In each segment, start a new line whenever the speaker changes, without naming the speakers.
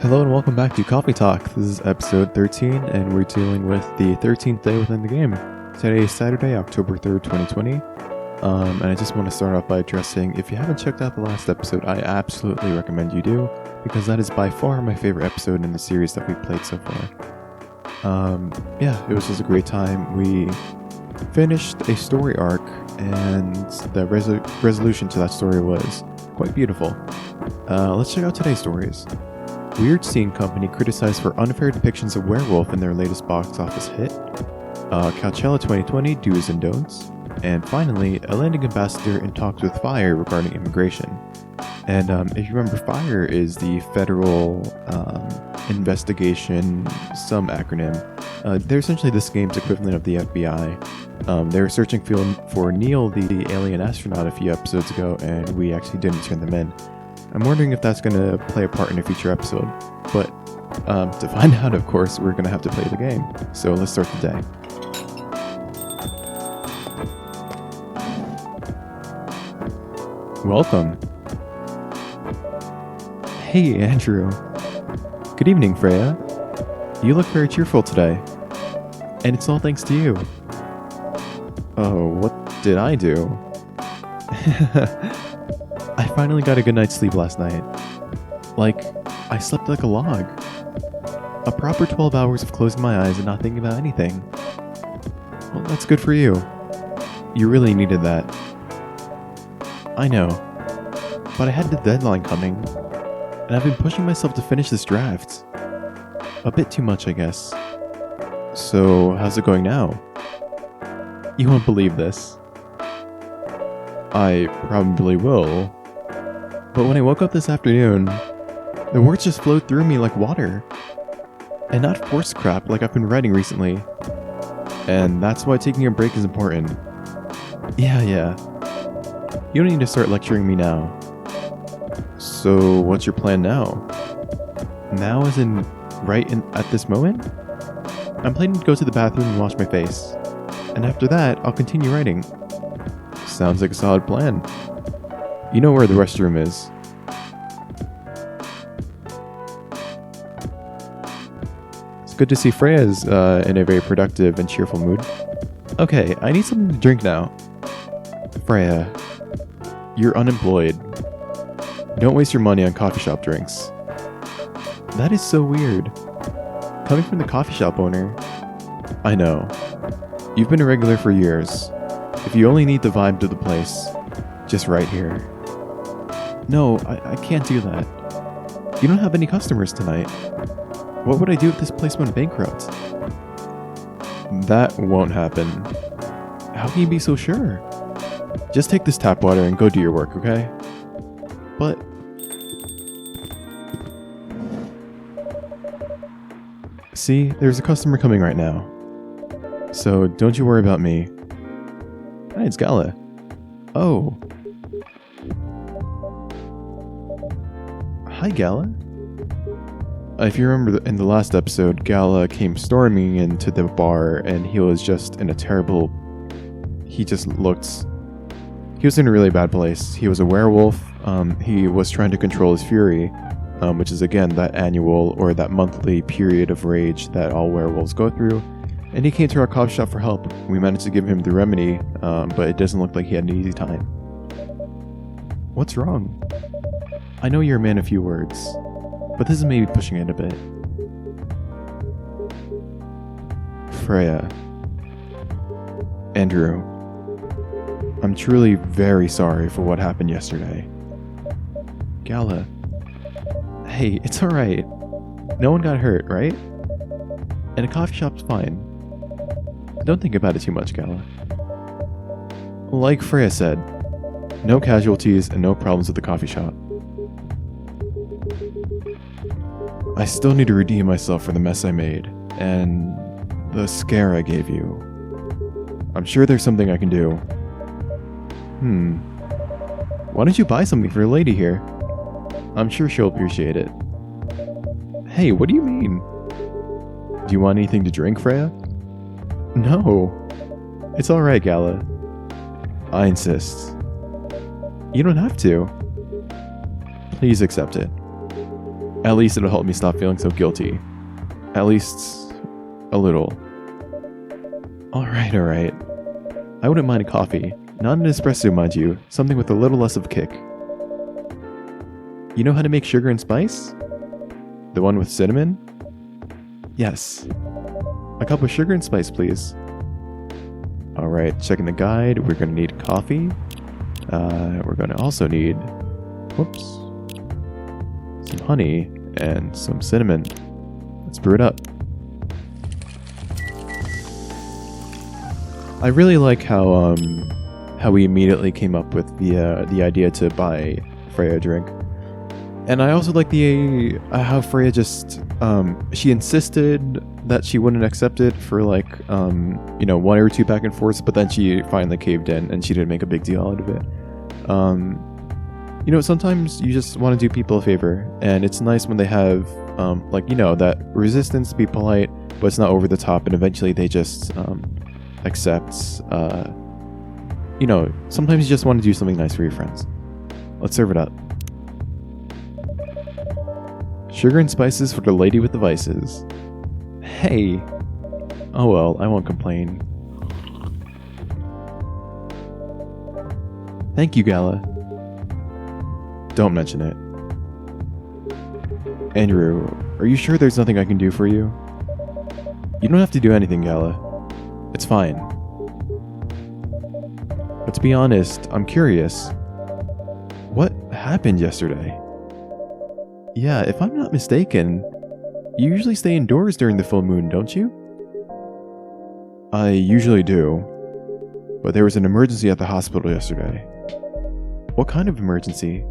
Hello and welcome back to Coffee Talk. This is episode 13 and we're dealing with the 13th day within the game. Today is Saturday, October 3rd, 2020. And I just want to start off by addressing, if you haven't checked out the last episode, I absolutely recommend you do, because that is by far my favorite episode in the series that we've played so far. It was just a great time. We finished a story arc and the resolution to that story was quite beautiful. Let's check out today's stories. Weird Scene Company criticized for unfair depictions of werewolf in their latest box office hit. Coachella 2020 do's and don'ts. And finally, a landing ambassador in talks with FIRE regarding immigration. And if you remember, FIRE is the Federal Investigation, some acronym. They're essentially this game's equivalent of the FBI. They were searching for Neil, the alien astronaut, a few episodes ago, and we actually didn't turn them in. I'm wondering if that's going to play a part in a future episode, but to find out, of course, we're going to have to play the game. So let's start the day. Welcome. Hey, Andrew. Good evening, Freya. You look very cheerful today. And it's all thanks to you. Oh, what did I do? I finally got a good night's sleep last night. Like, I slept like a log. A proper 12 hours of closing my eyes and not thinking about anything. Well, that's good for you. You really needed that. I know. But I had the deadline coming, and I've been pushing myself to finish this draft. A bit too much, I guess. So, how's it going now? You won't believe this. I probably will. But when I woke up this afternoon, the words just flowed through me like water. And not forced crap like I've been writing recently. And that's why taking a break is important. Yeah. You don't need to start lecturing me now. So, what's your plan now? Now as in at this moment? I'm planning to go to the bathroom and wash my face. And after that, I'll continue writing. Sounds like a solid plan. You know where the restroom is. It's good to see Freya's in a very productive and cheerful mood. Okay, I need something to drink now. Freya, you're unemployed. Don't waste your money on coffee shop drinks. That is so weird. Coming from the coffee shop owner. I know. You've been a regular for years. If you only need the vibe of the place, just right here. No, I can't do that. You don't have any customers tonight. What would I do if this place went bankrupt? That won't happen. How can you be so sure? Just take this tap water and go do your work, okay? But... See, there's a customer coming right now. So don't you worry about me. Hi, it's Gala. Oh. Hi, Gala. If you remember in the last episode, Gala came storming into the bar and he was just in a terrible... He was in a really bad place. He was a werewolf. He was trying to control his fury, which is again that annual or that monthly period of rage that all werewolves go through. And he came to our coffee shop for help. We managed to give him the remedy, but it doesn't look like he had an easy time. What's wrong? I know you're a man of few words, but this is maybe pushing it a bit. Freya. Andrew. I'm truly very sorry for what happened yesterday. Gala. Hey, it's alright. No one got hurt, right? And a coffee shop's fine. Don't think about it too much, Gala. Like Freya said, no casualties and no problems with the coffee shop. I still need to redeem myself for the mess I made, and the scare I gave you. I'm sure there's something I can do. Why don't you buy something for a lady here? I'm sure she'll appreciate it. Hey, what do you mean? Do you want anything to drink, Freya? No. It's alright, Gala. I insist. You don't have to. Please accept it. At least it'll help me stop feeling so guilty. At least a little. Alright. I wouldn't mind a coffee. Not an espresso, mind you. Something with a little less of a kick. You know how to make sugar and spice? The one with cinnamon? Yes. A cup of sugar and spice, please. Alright, checking the guide. We're going to need coffee. We're going to also need... Whoops. Some honey and some cinnamon. Let's brew it up. I really like how we immediately came up with the idea to buy Freya a drink. And I also like the how Freya just she insisted that she wouldn't accept it for like you know, 1 or 2 back and forths, but then she finally caved in and she didn't make a big deal out of it. You know, sometimes you just want to do people a favor, and it's nice when they have like, you know, that resistance to be polite, but it's not over the top, and eventually they just accept. You know, sometimes you just want to do something nice for your friends. Let's serve it up. Sugar and spices for the lady with the vices. Hey! Oh well, I won't complain. Thank you, Gala. Don't mention it. Andrew, are you sure there's nothing I can do for you? You don't have to do anything, Gala. It's fine. But to be honest, I'm curious. What happened yesterday? Yeah, if I'm not mistaken, you usually stay indoors during the full moon, don't you? I usually do. But there was an emergency at the hospital yesterday. What kind of emergency?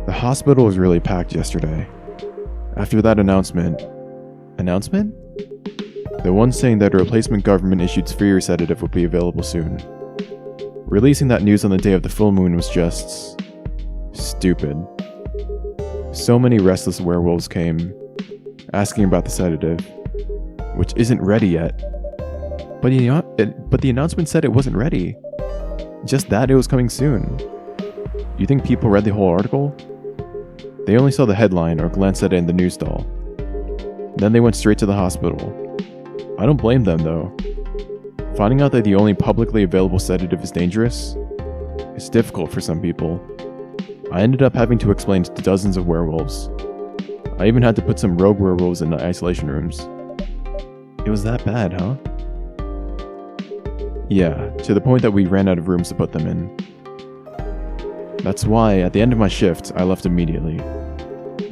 The hospital was really packed yesterday. After that announcement... Announcement? The one saying that a replacement government-issued sphere sedative would be available soon. Releasing that news on the day of the full moon was just... stupid. So many restless werewolves came, asking about the sedative, which isn't ready yet. But the announcement said it wasn't ready. Just that it was coming soon. You think people read the whole article? They only saw the headline or glanced at it in the news stall. Then they went straight to the hospital. I don't blame them though. Finding out that the only publicly available sedative is dangerous is difficult for some people. I ended up having to explain to dozens of werewolves. I even had to put some rogue werewolves in the isolation rooms. It was that bad, huh? Yeah, to the point that we ran out of rooms to put them in. That's why, at the end of my shift, I left immediately.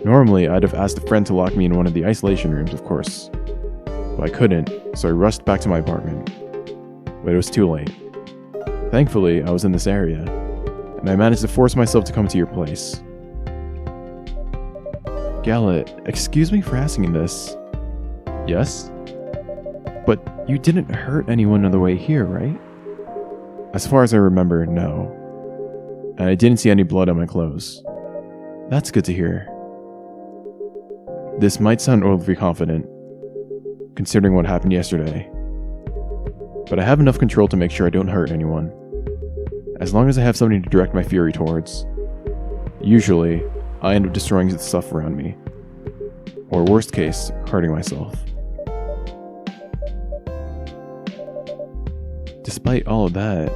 Normally, I'd have asked a friend to lock me in one of the isolation rooms, of course. But I couldn't, so I rushed back to my apartment. But it was too late. Thankfully, I was in this area, and I managed to force myself to come to your place. Gala, excuse me for asking this. Yes? But you didn't hurt anyone on the way here, right? As far as I remember, no. And I didn't see any blood on my clothes. That's good to hear. This might sound overly confident, considering what happened yesterday. But I have enough control to make sure I don't hurt anyone. As long as I have something to direct my fury towards. Usually, I end up destroying the stuff around me. Or worst case, hurting myself. Despite all of that,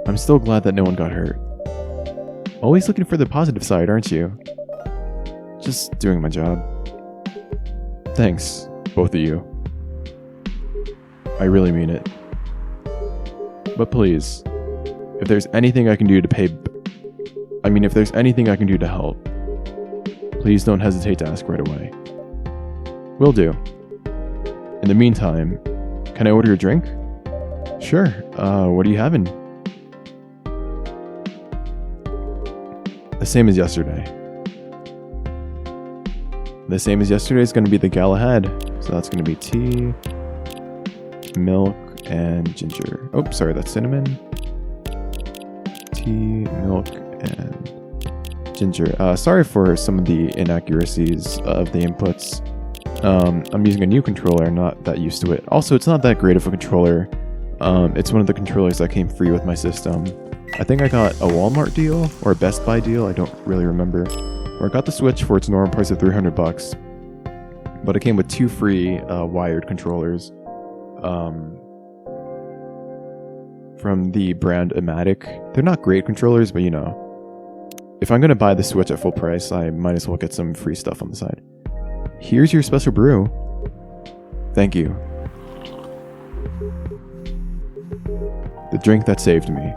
I'm still glad that no one got hurt. Always looking for the positive side, aren't you? Just doing my job. Thanks, both of you. I really mean it. But please, if there's anything I can do to if there's anything I can do to help, please don't hesitate to ask right away. Will do. In the meantime, can I order a drink? Sure. What are you having? The same as yesterday. The same as yesterday is going to be the Gala had. So that's going to be tea, milk, and ginger. Oh, sorry, that's cinnamon. Tea, milk, and ginger. Sorry for some of the inaccuracies of the inputs. I'm using a new controller, I'm not that used to it. Also, it's not that great of a controller. It's one of the controllers that came free with my system. I think I got a Walmart deal or a Best Buy deal, I don't really remember. Where I got the Switch for its normal price of $300, but it came with 2 free wired controllers from the brand Amatic. They're not great controllers, but you know, if I'm going to buy the Switch at full price, I might as well get some free stuff on the side. Here's your special brew. Thank you. The drink that saved me.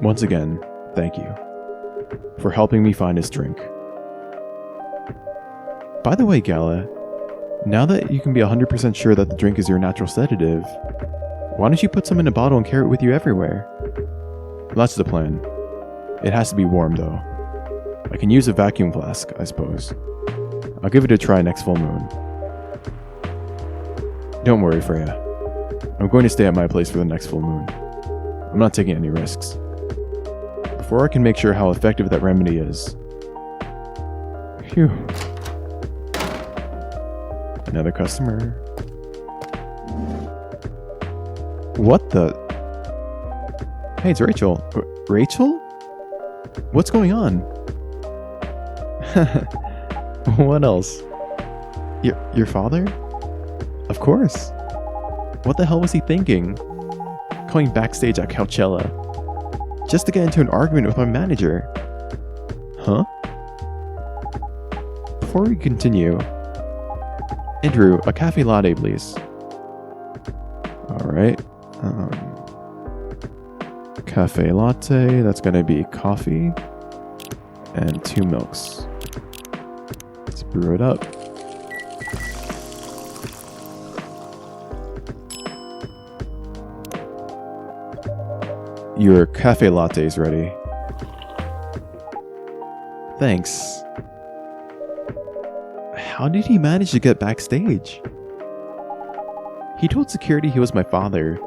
Once again, thank you for helping me find this drink. By the way, Gala, now that you can be 100% sure that the drink is your natural sedative, why don't you put some in a bottle and carry it with you everywhere? That's the plan. It has to be warm though. I can use a vacuum flask, I suppose. I'll give it a try next full moon. Don't worry, Freya. I'm going to stay at my place for the next full moon. I'm not taking any risks. Before I can make sure how effective that remedy is. Phew. Another customer. What the? Hey, it's Rachel. Rachel? What's going on? What else? Your father? Of course. What the hell was he thinking? Going backstage at Coachella just to get into an argument with my manager. Huh? Before we continue, Andrew, a cafe latte, please. Alright. Cafe latte, that's gonna be coffee and 2 milks. Let's brew it up. Your cafe latte is ready. Thanks. How did he manage to get backstage? He told security he was my father,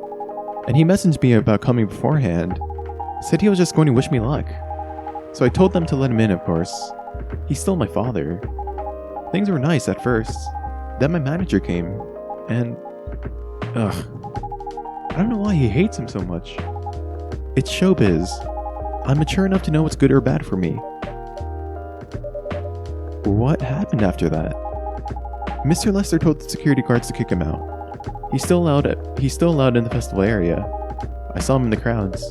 and he messaged me about coming beforehand. Said he was just going to wish me luck. So I told them to let him in, of course. He's still my father. Things were nice at first. Then my manager came, and... I don't know why he hates him so much. It's showbiz. I'm mature enough to know what's good or bad for me. What happened after that? Mr. Lester told the security guards to kick him out. He's still allowed in the festival area. I saw him in the crowds.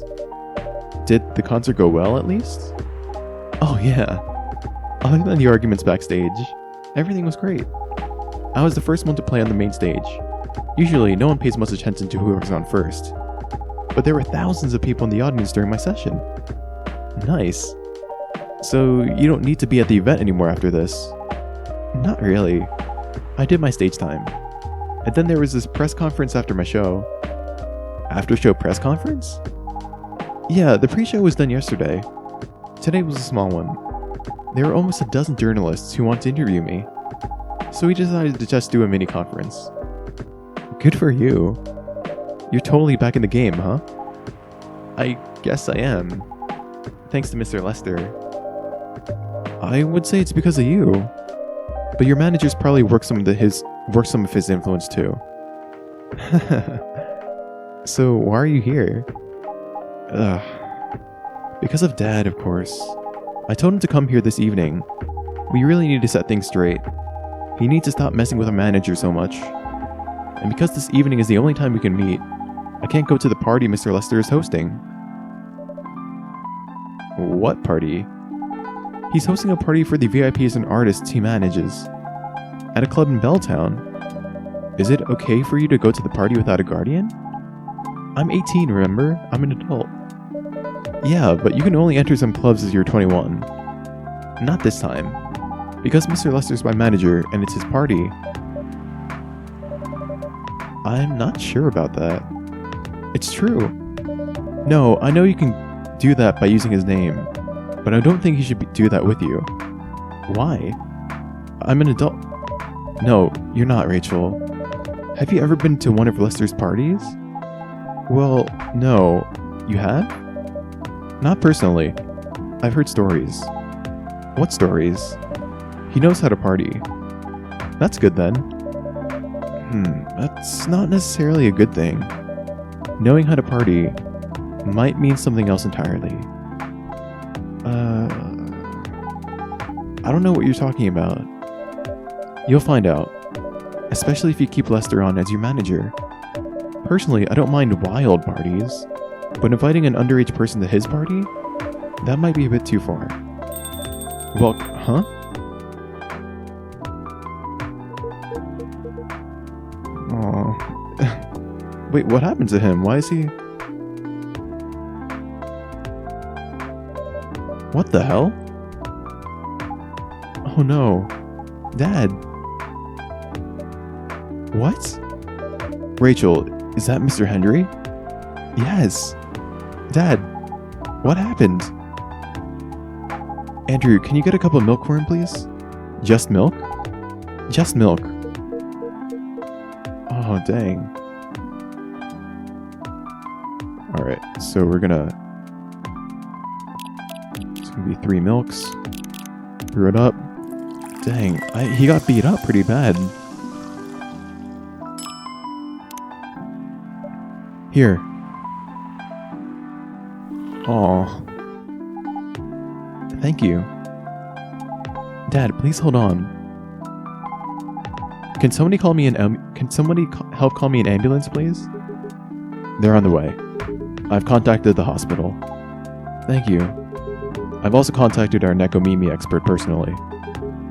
Did the concert go well, at least? Oh yeah. Other than the arguments backstage, everything was great. I was the first one to play on the main stage. Usually, no one pays much attention to whoever's on first. But there were thousands of people in the audience during my session. Nice. So you don't need to be at the event anymore after this? Not really. I did my stage time. And then there was this press conference after my show. After show press conference? Yeah, the pre-show was done yesterday. Today was a small one. There were almost a dozen journalists who wanted to interview me. So we decided to just do a mini conference. Good for you. You're totally back in the game, huh? I guess I am. Thanks to Mr. Lester. I would say it's because of you. But your managers probably worked some of his influence too. So why are you here? Because of Dad, of course. I told him to come here this evening. We really need to set things straight. He needs to stop messing with our manager so much. And because this evening is the only time we can meet, I can't go to the party Mr. Lester is hosting. What party? He's hosting a party for the VIPs and artists he manages. At a club in Belltown. Is it okay for you to go to the party without a guardian? I'm 18, remember? I'm an adult. Yeah, but you can only enter some clubs as you're 21. Not this time. Because Mr. Lester's my manager and it's his party. I'm not sure about that. It's true. No, I know you can do that by using his name, but I don't think he should do that with you. Why? I'm an adult. No, you're not, Rachel. Have you ever been to one of Lester's parties? Well, no. You have? Not personally. I've heard stories. What stories? He knows how to party. That's good then. That's not necessarily a good thing. Knowing how to party might mean something else entirely. I don't know what you're talking about. You'll find out, especially if you keep Lester on as your manager. Personally, I don't mind wild parties, but inviting an underage person to his party? That might be a bit too far. Well, huh? Aw. Wait, what happened to him? Why is he... What the hell? Oh no. Dad. What? Rachel, is that Mr. Henry? Yes. Dad, what happened? Andrew, can you get a cup of milk for him, please? Just milk? Just milk. Oh, dang. Alright, so we're gonna... It's gonna be 3 milks. Brew it up. Dang, he got beat up pretty bad. Here. Aw. Thank you. Dad, please hold on. Can somebody call me help call me an ambulance, please? They're on the way. I've contacted the hospital. Thank you. I've also contacted our Nekomimi expert personally.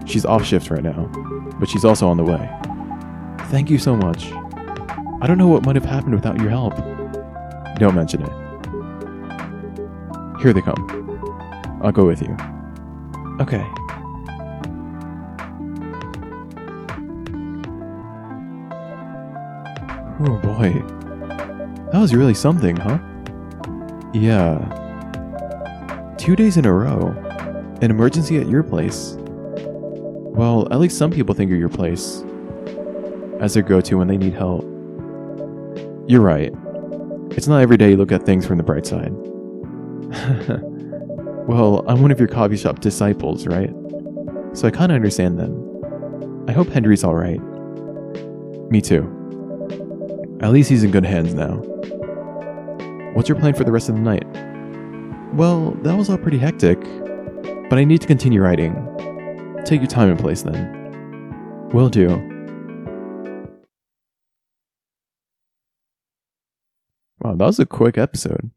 She's off shift right now, but she's also on the way. Thank you so much. I don't know what might have happened without your help. Don't mention it. Here they come. I'll go with you. Okay. Oh boy. That was really something, huh? Yeah. 2 days in a row. An emergency at your place. Well, at least some people think of your place as their go-to when they need help. You're right. It's not every day you look at things from the bright side. Well, I'm one of your coffee shop disciples, right? So I kinda understand them. I hope Henry's alright. Me too. At least he's in good hands now. What's your plan for the rest of the night? Well, that was all pretty hectic, but I need to continue writing. Take your time and place then. Will do. Wow, that was a quick episode.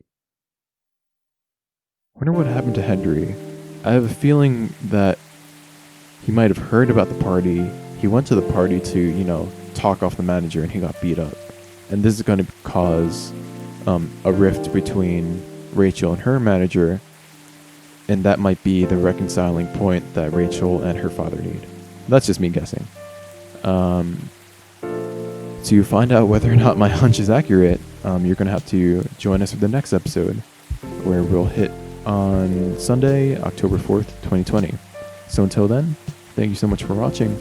Wonder what happened to Henry. I have a feeling that he might have heard about the party. He went to the party to, talk off the manager, and he got beat up. And this is going to cause a rift between Rachel and her manager, and that might be the reconciling point that Rachel and her father need. That's just me guessing. To find out whether or not my hunch is accurate, you're going to have to join us for the next episode, where we'll hit on Sunday, October 4th, 2020. So until then, thank you so much for watching.